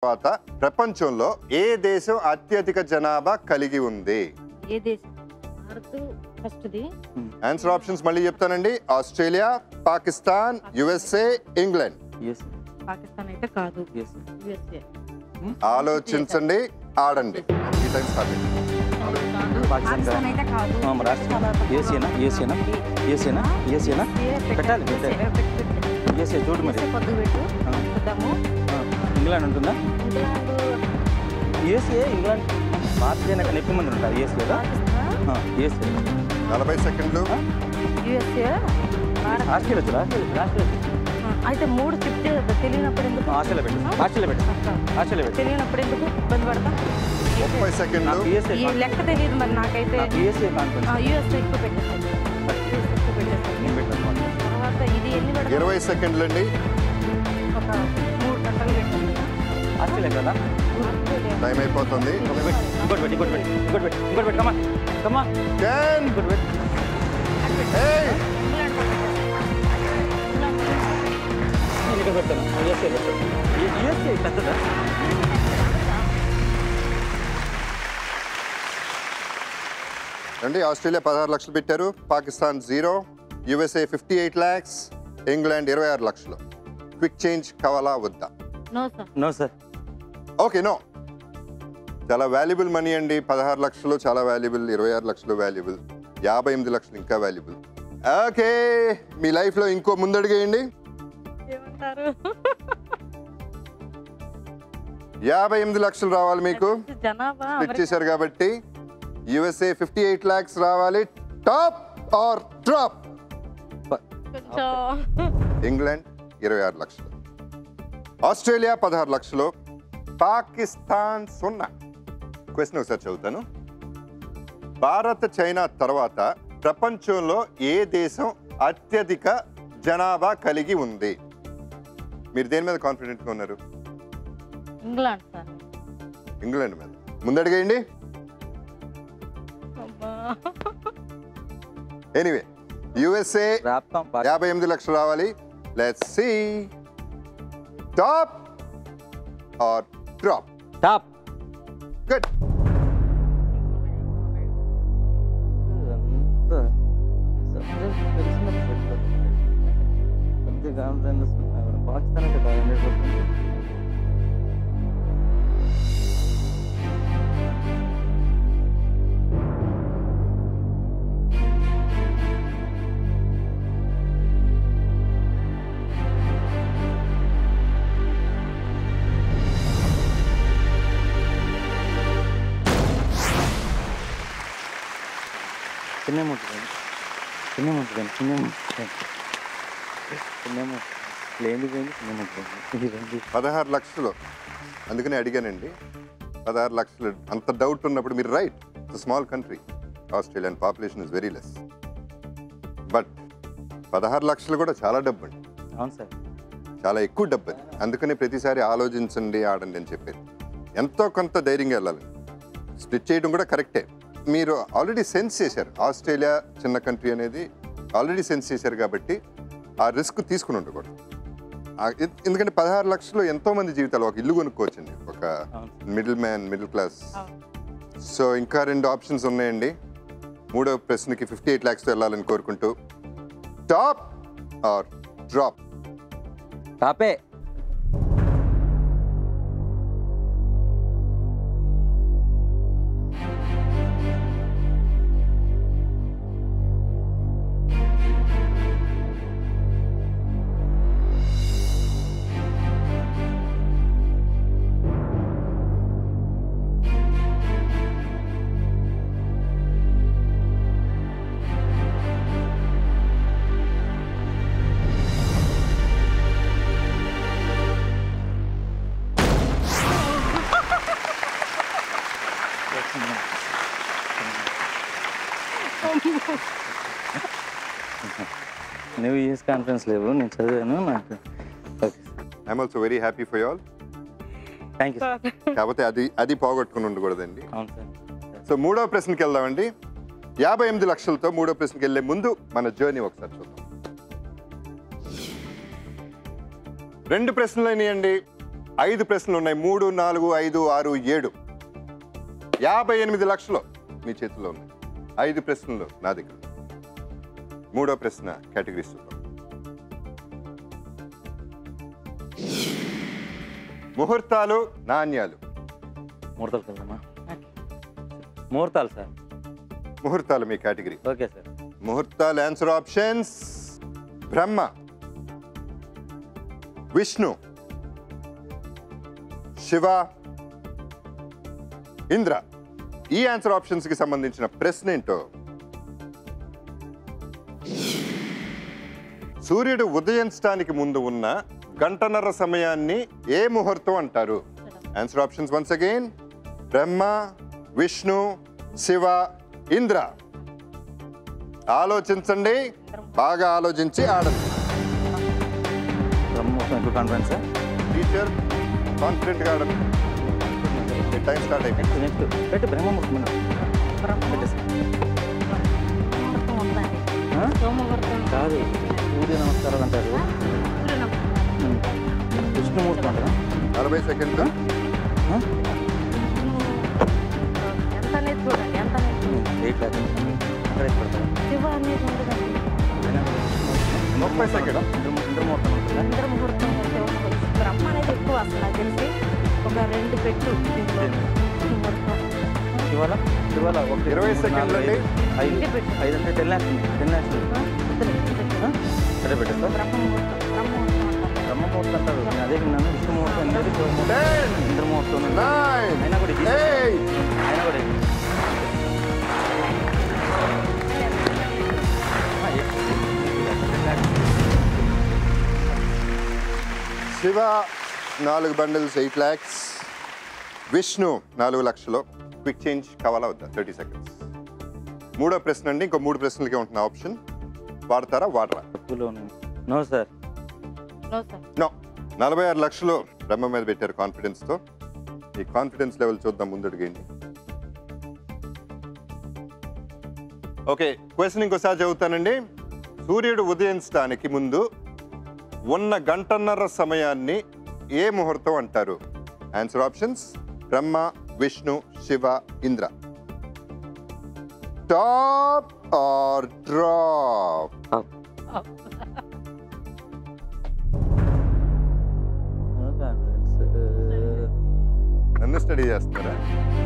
తర్వాత ప్రపంచంలో ఏ దేశం అత్యధిక జనాభా కలిగి ఉంది? ఏ దేశం? భారత్ ఫస్ట్ది. ఆన్సర్ ఆప్షన్స్ మళ్ళీ చెప్తానండి. Australia, Pakistan, USA, England. Pakistan అయితే కాదు. యుఎస్ఏ. ఆలోచించండి, ఆడండి. ఈ టైం స్టార్ట్ అయింది. పాకిస్తాన్ అయితే కాదు. పెట్టాలి చూడు మరి. పొద్దు పెట్టు చూద్దాము. ఇంగ్లాండ్ ఉంటుందా? యూఎస్ఏ, ఇంగ్లాండ్, భారతదేశం కన్నా ఎక్కువ మంది ఉంటారు యూఎస్ఏలో. యూఎస్ఏ 40 సెకండ్లు. యుఎస్ఏ, ఆస్ట్రేలియా అయితే 3 చెప్తే తెలియనప్పుడు ఎందుకు? ఆస్ట్రేలియా పెట్టు. తెలియనప్పుడు ఎందుకు ఇబ్బంది పడతా? 30 సెకండ్లు. ఈ లెక్క తెలియదు మరి నాకైతే. యూఎస్ఏ కాన్ఫరెన్స్ యుఎస్ఏ ఎక్కువ పెట్టేస్తాను. తర్వాత ఇది ఎన్ని పెడతాం? 20 సెకండ్లు అండి. ఒక 3 గంటలు పెట్టండి. ఆస్ట్రేలియా కదా. టైం అయిపోతుంది. ఇంకోటి పెట్టు. కమా 10. ఇంకోటి పెట్టు. నేను ఇక్కడ పెడతాను. యూఎస్ఏ పెద్దదా? అండి ఆస్ట్రేలియా 16 లక్షలు పెట్టారు, పాకిస్తాన్ 0, యుఎస్ఏ 58 lakhs, ఇంగ్లాండ్ 26 లక్షలు. క్విక్ చేంజ్ కావాలా వద్దా? No sir. Okay, no. చాలా వాల్యుబుల్ మనీ అండి. 16 లక్షలు చాలా వాల్యుబుల్, 26 లక్షలు వాల్యుబుల్, 58 లక్షలు ఇంకా వాల్యుబుల్. ఓకే, మీ లైఫ్లో ఇంకో ముందడుగేయండి. ఏమంటారు? 58 లక్షలు రావాలి మీకు. జనాభా స్ప్లిట్ చేశారు కాబట్టి యుఎస్ఏ 58 lakhs రావాలి. Top or drop? ఇంగ్లాండ్ 26 లక్షలు, ఆస్ట్రేలియా 16 లక్షలు, పాకిస్తాన్ 0. క్వశ్చన్ ఒకసారి చదువుతాను. భారత్, చైనా తర్వాత ప్రపంచంలో ఏ దేశం అత్యధిక జనాభా కలిగి ఉంది? మీరు దేని మీద కాన్ఫిడెంట్గా ఉన్నారు? England sir. ఇంగ్లాండ్ మీద ముందడిగేయండి. ఎనీవే, యుఎస్ఏ 58 లక్షలు రావాలి. Let's see top or drop? Top. Good. Pakistan అంటే 100%. చిన్న 16 లక్షలు. అందుకని అడిగానండి. 16 లక్షలు అంత డౌట్ ఉన్నప్పుడు మీరు right. It's small country. Australian population is very less. But 16 లక్షలు కూడా చాలా డబ్బు అండి. అవును సార్, చాలా ఎక్కువ డబ్బు అది. అందుకని ప్రతిసారి ఆలోచించండి, ఆడండి అని చెప్పేది. ఎంతో కొంత ధైర్యంగా వెళ్ళాలి. స్ప్లిట్ చేయడం కూడా కరెక్టే. మీరు ఆల్రెడీ సెన్స్ చేశారు, ఆస్ట్రేలియా చిన్న కంట్రీ అనేది ఆల్రెడీ సెన్స్ చేశారు కాబట్టి ఆ రిస్క్ తీసుకుని ఉండకూడదు. ఎందుకంటే 16 లక్షలు ఎంతో మంది జీవితాలు, ఒక ఇల్లు కొనుక్కోవచ్చండి, ఒక మిడిల్ క్లాస్. సో ఇంకా 2 ఆప్షన్స్ ఉన్నాయండి. 3వ ప్రశ్నకి 58 lakhsతో వెళ్ళాలని కోరుకుంటూ టాప్ ఆర్ డ్రాప్? టాపే. నువ్వు యూఎస్ కాన్ఫరెన్స్ లేవు, నేను చదివాను. నాకు I'm also very happy for you all. Thank you sir. కాకపోతే అది పోగొట్టుకుని ఉండకూడదండి. అవును సార్. సో 3వ ప్రశ్నకి వెళ్దామండి. 58 లక్షలతో 3వ ప్రశ్నకి వెళ్ళే ముందు మన జర్నీ ఒకసారి చూద్దాం. 2 ప్రశ్నలు అయినాయండి. 5 ప్రశ్నలు ఉన్నాయి. 3, 4, 5, 6, 7 58 లక్షలు మీ చేతిలో ఉన్నాయి. 5 ప్రశ్నలు నా దగ్గర. మూడో ప్రశ్న కేటగిరీస్ చూద్దాం. ముహూర్తాలు, నాణ్యాలు. ముహూర్తాలు కదమ్మా. ముహూర్తాలు సార్. ముహూర్తాలు మీ కేటగిరీ. Okay sir. ముహూర్తాలు ఆన్సర్ ఆప్షన్స్: బ్రహ్మ, విష్ణు, శివ, ఇంద్ర. ఈ ఆన్సర్ ఆప్షన్స్ కి సంబంధించిన ప్రశ్న ఏంటో. సూర్యుడు ఉదయించడానికి ముందు ఉన్న గంటన్నర సమయాన్ని ఏ ముహూర్తం అంటారు? ఆన్సర్ ఆప్షన్స్ వన్స్ అగైన్: బ్రహ్మ, విష్ణు, శివ, ఇంద్ర. ఆలోచించండి, బాగా ఆలోచించి ఆడండి. కాన్ఫరెన్స్ టీచర్ కాన్ఫిడెంట్ గా ఆడండి. టైం స్టార్ట్ అయిపోయింది. నెక్స్ట్ పెట్టి బ్రహ్మముహూర్తం కాదు, సూర్య నమస్కారాలు అంటారు. విష్ణుమూర్తం అంటారా? 40 సెకండ్లు. ఎంత అనేది చూడండి, ఎంత అనేది అక్కడ పెడతారు. శివ అనేది ఉండదండి. 30 సెకండ్. ఇంద్రముహూర్తం ఉంటుందా? ఇంద్రముహూర్తం, బ్రహ్మ అనేది ఎక్కువ అసలు నాకు తెలిసి ఒక 2 పెట్టు దీంట్లో ముహూర్తం. శివాల శివాల 20 సెకండ్లు అండి. 5 అంటే 10 lakhs ఉంది. 10 lakhs అక్కడే పెట్టేస్తా. బ్రహ్మముహూర్తం బ్రహ్మముహూర్తం అంటారు. నేను అదే విన్నాను. విష్ణుముహూర్తం అనేది ఇంద్రముహూర్తం. 9, అయినా కూడా 8. అయినా కూడా శివ 4 బండిల్స్ 8 lakhs. విష్ణు 4 లక్షలు. క్విక్ చేంజ్ కావాలా వద్దా? 30 seconds. మూడో ప్రశ్న అండి. ఇంకో 3 ప్రశ్నలకే ఉంటున్న ఆప్షన్. వాడతారా వాడరా? No sir. నో. 46 లక్షలు బ్రహ్మ మీద పెట్టారు కాన్ఫిడెన్స్తో. ఈ కాన్ఫిడెన్స్ లెవెల్ చూద్దాం ముందడుగేంటి. ఓకే, క్వశ్చన్ ఇంకోసారి చదువుతానండి. సూర్యుడు ఉదయించడానికి ముందు ఉన్న గంటన్నర సమయాన్ని ఏ ముహూర్తం అంటారు? Answer options: Brahma, Vishnu, Shiva, Indra. Top or drop? నన్ను స్టడీ చేస్తారా?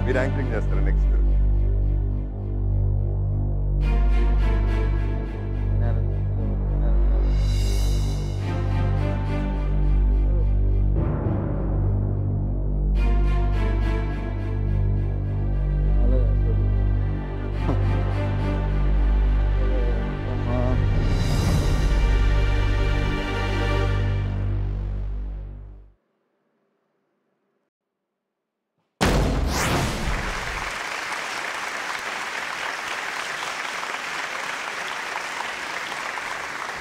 మీరు యాంకరింగ్ చేస్తారా నెక్స్ట్?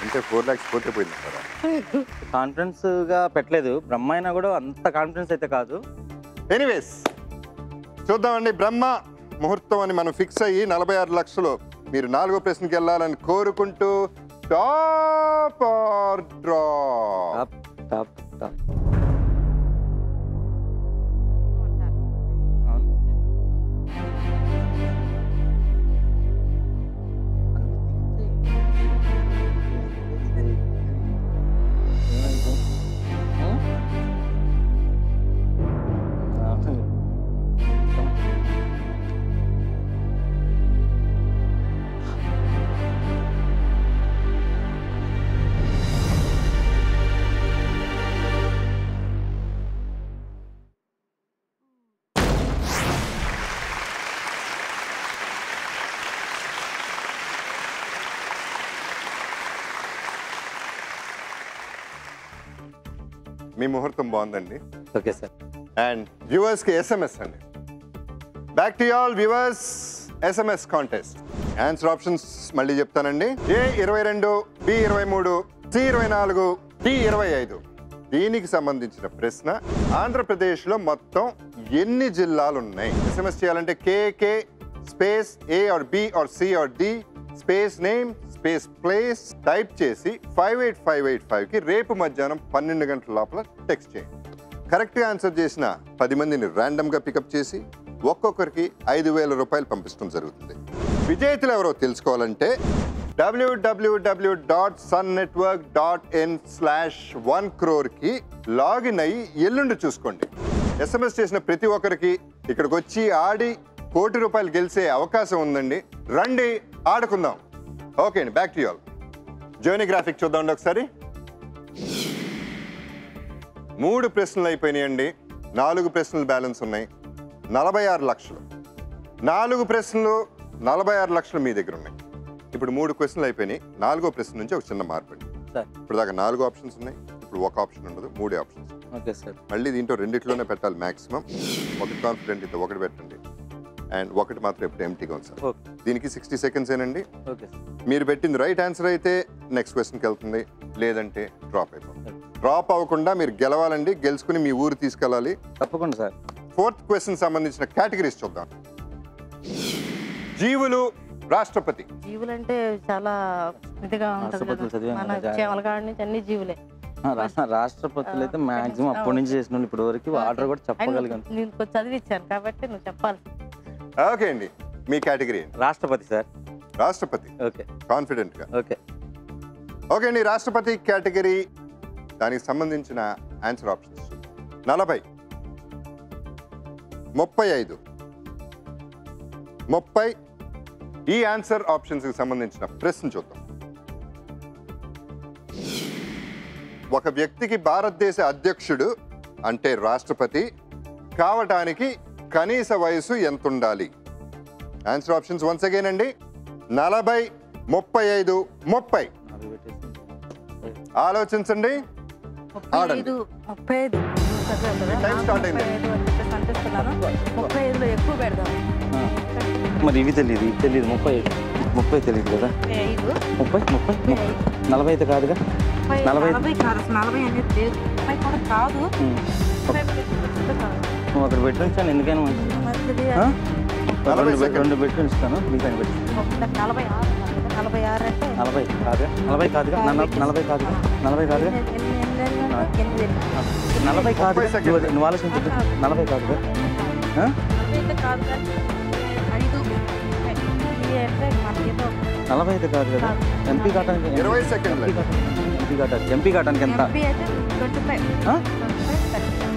అంటే 4 lakhs పోతే పోయింది కదా. కాన్ఫిడెన్స్ గా పెట్టలేదు. బ్రహ్మ అయినా కూడా అంత కాన్ఫిడెన్స్ అయితే కాదు. ఎనీవేస్ చూద్దామండి. బ్రహ్మ ముహూర్తం అని మనం ఫిక్స్ అయ్యి 46 లక్షలు మీరు 4వ ప్రశ్నకి వెళ్ళాలని కోరుకుంటూ top or drop? Top top. మీ ముహూర్తం బాగుందండి. Okay sir. అండ్ వ్యూవర్స్కి ఎస్ఎంఎస్ అండి. Back to all viewers, SMS contest. Answer options మళ్ళీ చెప్తానండి. A22, B23, C24, D25. దీనికి సంబంధించిన ప్రశ్న: ఆంధ్రప్రదేశ్లో మొత్తం ఎన్ని జిల్లాలు ఉన్నాయి? ఎస్ఎంఎస్ చేయాలంటే KK space A or B or C or D space name space place type చేసి 58585కి రేపు మధ్యాహ్నం 12 గంటల లోపల టెక్స్ట్ చేయండి. కరెక్ట్గా ఆన్సర్ చేసిన 10 మందిని ర్యాండమ్గా పికప్ చేసి ఒక్కొక్కరికి 5,000 రూపాయలు పంపించడం జరుగుతుంది. విజేతలు ఎవరో తెలుసుకోవాలంటే www.sunnetwork.in/1crore లాగిన్ అయ్యి ఎల్లుండి చూసుకోండి. SMS చేసిన ప్రతి ఒక్కరికి ఇక్కడికి వచ్చి ఆడి ₹1,00,00,000 గెలిచే అవకాశం ఉందండి. రండి ఆడుకుందాం. ఓకే అండి, back to you all. Journey graphic చూద్దామండి ఒకసారి. 3 ప్రశ్నలు అయిపోయినాయండి. 4 ప్రశ్నలు బ్యాలెన్స్ ఉన్నాయి. 46 లక్షలు. 4 ప్రశ్నలు 46 లక్షలు మీ దగ్గర ఉన్నాయి. ఇప్పుడు 3 క్వశ్చన్లు అయిపోయినాయి. 4వ ప్రశ్న నుంచి ఒక చిన్న మార్పు అండి. ఇప్పుడు దాకా 4 ఆప్షన్స్ ఉన్నాయి. ఇప్పుడు ఒక ఆప్షన్ ఉండదు, 3 ఆప్షన్స్. Okay sir. మళ్ళీ దీంట్లో రెండిట్లోనే పెట్టాలి మ్యాక్సిమం. ఒకటి కాన్ఫిడెంట్ అయితే ఒకటి పెట్టండి, అండ్ ఒకటి మాత్రం ఎప్పుడు ఎంటీగా ఉంది సార్. దీనికి 60 సెకండ్స్ ఏనండి. ఓకే. మీరు పెట్టింది రైట్ ఆన్సర్ అయితే నెక్స్ట్ క్వశ్చన్కి వెళ్తుంది, లేదంటే డ్రాప్ అయిపోతుంది. డ్రాప్ అవ్వకుండా మీరు గెలవాలండి. గెలుచుకుని మీ ఊరు తీసుకెళ్ళాలి. తప్పకుండా సార్. 4th క్వశ్చన్ సంబంధించిన కేటగిరీస్ చూద్దాం. జీవులు, రాష్ట్రపతి. జీవులు అంటే చాలా ఇదిగా ఉంటుంది కదా. మన చేమల కాడి నుంచి అన్ని జీవులే. రాష్ట్రపతులు అయితే మాక్సిమం అప్పటి నుంచి చేసిన వాళ్ళు ఇప్పటి వరకు ఆర్డర్ కూడా చెప్పగలిగాను. నేను చదివించాను కాబట్టి నువ్వు చెప్పాలి. ఓకే అండి, మీ కేటగిరీ రాష్ట్రపతి సార్. రాష్ట్రపతి. ఓకే. కాన్ఫిడెంట్ గా. ఓకే. ఓకే అండి, రాష్ట్రపతి కేటగిరీ. దానికి సంబంధించిన ఆన్సర్ ఆప్షన్స్ 40, 35, 30. ఈ ఆన్సర్ ఆప్షన్స్ కి సంబంధించిన ప్రశ్న చూద్దాం. ఒక వ్యక్తికి భారతదేశ అధ్యక్షుడు అంటే రాష్ట్రపతి కావటానికి కనీస వయసు ఎంత ఉండాలి? ఆన్సర్ ఆప్షన్స్ వన్స్ అగైన్ అండి. 40, 35, 30. ఆలోచించండి. 35 టైం స్టార్ట్ అయింది. 35లో ఎక్కువ పెడదాం. మరి ఇవి తెలియదు, 30 తెలియదు కదా. 30, 40 అయితే కాదుగా. 40 కాదు, 40 అనేది లేదు. 30 కూడా కాదు. నువ్వు అక్కడ పెట్టి ఉంచాను ఎందుకైనా మంచిది. 2 పెట్టి ఉంచుతాను. మీకు అని పెట్టి 46 అంటే 40 కాదుగా. 40 కాదుగా. 40 కాదుగా. 40 కాదుగా. 40 కాదు. నువ్వు ఆలోచించు. 40 కాదుగా. కాదు 40 అయితే కాదు కదా. ఎంపీ కావడానికి 20 సెకండ్లు. ఎంపీ కావడానికి ఎంత?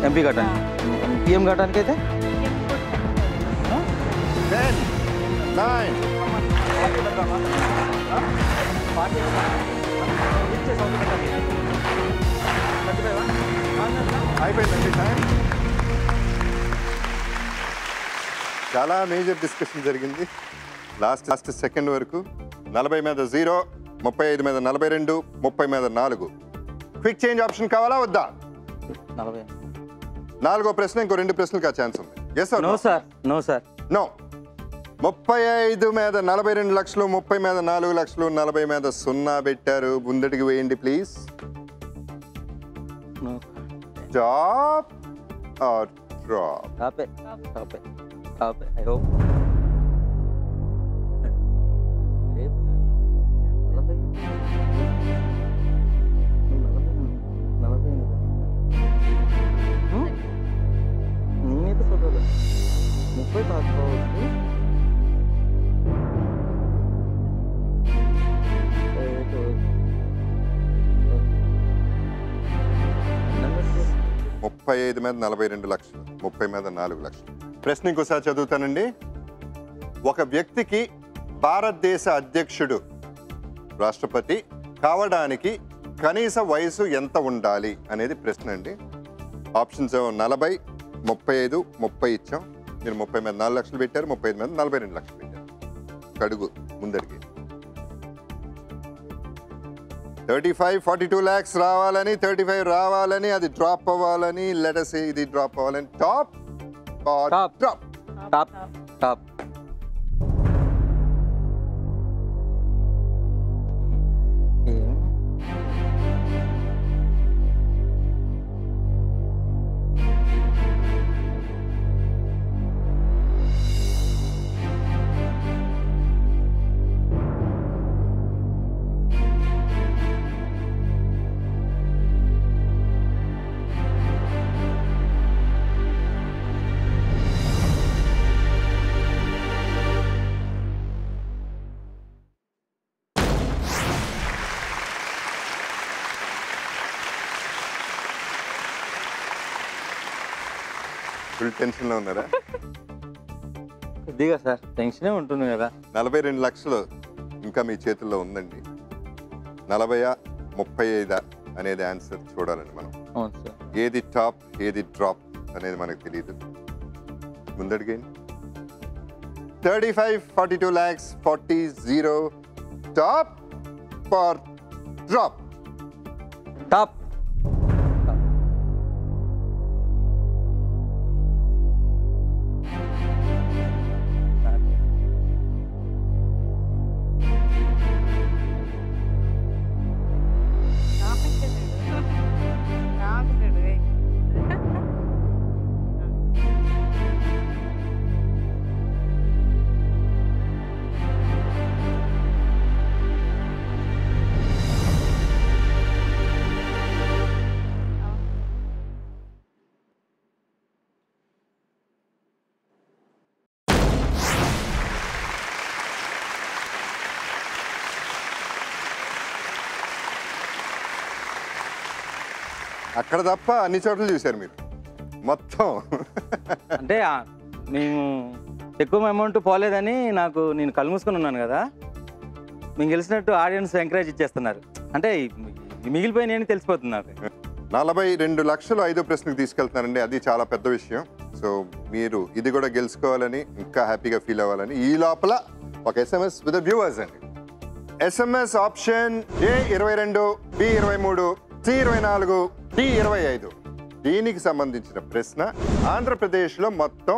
ఎంపీ కావడానికి. పిఎం కావడానికి అయితే 10, 9. అయిపోయిందండి టైం. చాలా మేజర్ డిస్కషన్ జరిగింది లాస్ట్ సెకండ్ వరకు. 40 మీద 0, 35 మీద 42, 30 మీద 4. క్విక్ చేంజ్ ఆప్షన్ కావాలా వద్దా? 40. 4వ ప్రశ్న ఇంకో 2 ప్రశ్నలకు ఆ ఛాన్స్ ఉంది. Yes sir? No sir. No sir. No. 35 మీద 42 లక్షలు, 30 మీద 4 లక్షలు, 40 మీద 0 పెట్టారు. ముందటికి వేయండి ప్లీజ్. Top or drop? టాపే. I hope. నేనైతే చూడాలి 30 కాకపోవచ్చు. ముప్పై 35 మీద 42 లక్షలు, 30 మీద 4 లక్షలు. ప్రశ్న ఇంకోసారి చదువుతానండి. ఒక వ్యక్తికి భారతదేశ అధ్యక్షుడు రాష్ట్రపతి కావడానికి కనీస వయసు ఎంత ఉండాలి అనేది ప్రశ్న అండి. ఆప్షన్స్ 40, 35, 30 ఇచ్చాం. మీరు 30 మీద 4 లక్షలు పెట్టారు, 35 మీద 42 లక్షలు పెట్టారు. కడుగు ముందడికి 35, 42 lakhs రావాలని, 35 రావాలని, అది డ్రాప్ అవ్వాలని, లెటస్ ఇది డ్రాప్ అవ్వాలని. Top drop? టాప్. ఫుల్ టెన్షన్లో ఉన్నారా? కొద్దిగా సార్ టెన్షనే ఉంటుంది కదా. 42 లక్షలు ఇంకా మీ చేతుల్లో ఉందండి. 40 35 అనేది ఆన్సర్ చూడాలండి మనం. అవును సార్. ఏది టాప్ ఏది డ్రాప్ అనేది మనకు తెలియదు. ముందడిగేయండి. 35 42 lakhs 40 0 top or drop? Top. అక్కడ తప్ప అన్ని చోట్ల చూశారు మీరు మొత్తం. అంటే మేము ఎక్కువ అమౌంట్ పోలేదని నేను కళ్ళు మూసుకొని ఉన్నాను కదా, మేము గెలిచినట్టు ఆడియన్స్ ఎంకరేజ్ ఇచ్చేస్తున్నారు. అంటే మిగిలిపోయినాయని తెలిసిపోతుంది నాకు. 42 లక్షలు 5వ ప్రశ్నకు తీసుకెళ్తున్నారండి. అది చాలా పెద్ద విషయం. సో మీరు ఇది కూడా గెలుచుకోవాలని, ఇంకా హ్యాపీగా ఫీల్ అవ్వాలని ఈ లోపల ఒక SMS విత్ వ్యూవర్స్ అండి. SMS option A22, B23, C24, D25. దీనికి సంబంధించిన ప్రశ్న, ఆంధ్రప్రదేశ్లో మొత్తం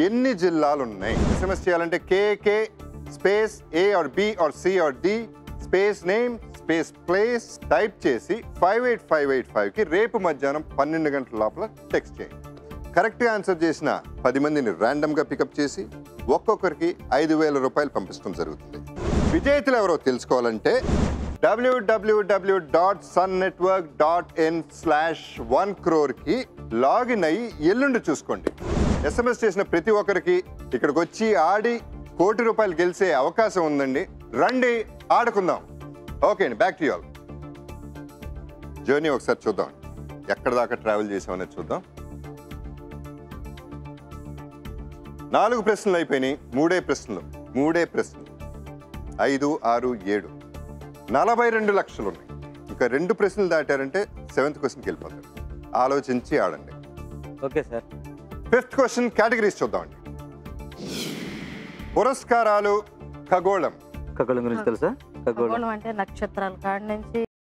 ఎన్ని జిల్లాలు ఉన్నాయి? SMS చేయాలంటే KK space A or B or C or D space name space place type చేసి 58585కి రేపు మధ్యాహ్నం 12 గంటల లోపల టెక్స్ట్ చేయండి. కరెక్ట్గా ఆన్సర్ చేసిన 10 మందిని ర్యాండమ్గా పికప్ చేసి ఒక్కొక్కరికి 5,000 రూపాయలు పంపించడం జరుగుతుంది. విజేతలు ఎవరో తెలుసుకోవాలంటే www.sunnetwork.in/1crore లాగిన్ అయ్యి ఎల్లుండి చూసుకోండి. SMS చేసిన ప్రతి ఒక్కరికి ఇక్కడికి వచ్చి ఆడి ₹1,00,00,000 గెలిచే అవకాశం ఉందండి. రండి ఆడుకుందాం. ఓకే అండి, back to you all. Journey ఒకసారి చూద్దాం. ఎక్కడ దాకా ట్రావెల్ చేసామనేది చూద్దాం. 4 ప్రశ్నలు అయిపోయినాయి. 3 ప్రశ్నలు 5 6 7 42 లక్షలు ఉన్నాయి. ఇంకా 2 ప్రశ్నలు దాటారంటే 7th క్వశ్చన్కి వెళ్ళిపోతారు. ఆలోచించి ఆడండి. Okay sir. 5th question categories చూద్దామండి. పురస్కారాలు ఖగోళం. ఖగోళం గురించి తెలుసా? ఖగోళం అంటే నక్షత్రాల కాడ నుంచి